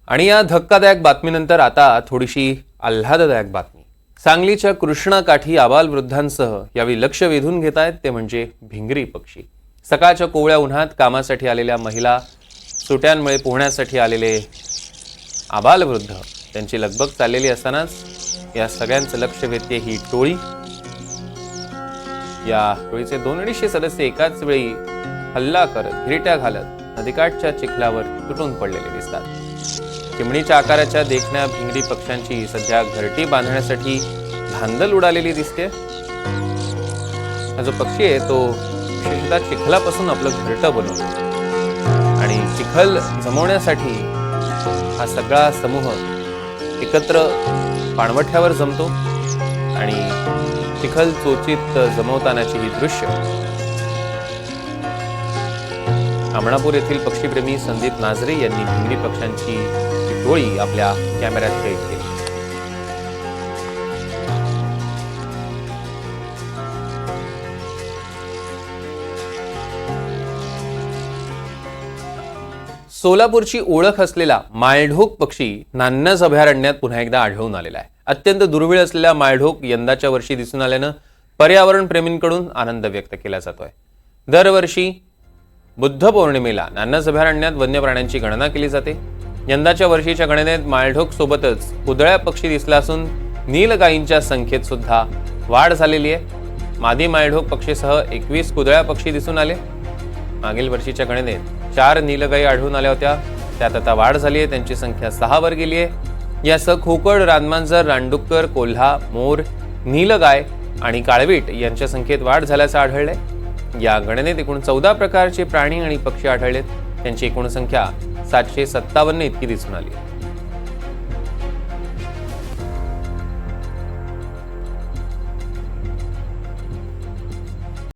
आणि या धक्कादायक बातमीनंतर आता थोडीशी आल्हाददायक बातमी. सांगलीच्या कृष्णाकाठी आबालवृद्धांसह यावेळी लक्ष वेधून घेत आहेत ते म्हणजे भिंगरी पक्षी. सकाळच्या कोवळ्या उन्हात कामासाठी आलेल्या महिला, सुट्यांमुळे पोहण्यासाठी आलेले आबालवृद्ध, त्यांची लगबग चाललेली असतानाच या सगळ्यांचं लक्ष वेधते ही टोळी. या टोळीचे 200 सदस्य एकाच वेळी हल्ला करत, गिरट्या घालत नदीकाठच्या चिखलावर तुटून पडलेले दिसतात. चिमणीच्या आकाराच्या देखण्या भिंगरी पक्ष्यांची सध्या घरटी बांधण्यासाठी धांदल उडालेली दिसते. हा जो पक्षी आहे तो विशेषतः चिखलापासून आपलं घरटं बनवतो आणि चिखल जमवण्यासाठी हा सगळा समूह एकत्र पाणवठ्यावर जमतो आणि चिखल चोचीत जमवतानाची ही दृश्य आमणापूर येथील पक्षीप्रेमी संदीप नाझरे यांनी भिंगरी पक्ष्यांची टोळी आपल्या कॅमेऱ्यात कैद केली. सोलापूरची ओळख असलेला माळढोक पक्षी नान्नज अभयारण्यात पुन्हा एकदा आढळून आलेला आहे. अत्यंत दुर्मिळ असलेला माळढोक यंदाच्या वर्षी दिसून आल्यानं पर्यावरण प्रेमींकडून आनंद व्यक्त केला जातोय. दरवर्षी बुद्ध पौर्णिमेला नान्नज अभयारण्यात वन्य प्राण्यांची गणना केली जाते. यंदाच्या वर्षीच्या गणनेत माळढोक सोबतच कुदळ्या पक्षी दिसला असून नीलगायींच्या संख्येत सुद्धा वाढ झालेली आहे. मादी माळढोक पक्षीसह 21 कुदळ्या पक्षी दिसून आले. मागील वर्षीच्या गणनेत 4 नीलगायी आढळून आल्या होत्या, त्यात आता वाढ झाली आहे, त्यांची संख्या 6 वर गेली आहे. यासह खोकड, रानमांजर, रानडुक्कर, कोल्हा, मोर, नीलगाय आणि काळवीट यांच्या संख्येत वाढ झाल्याचं आढळलंय. या गणनेत एकूण 14 प्रकारचे प्राणी आणि पक्षी आढळलेत. त्यांची एकूण संख्या 757 इतकी दिसून आली.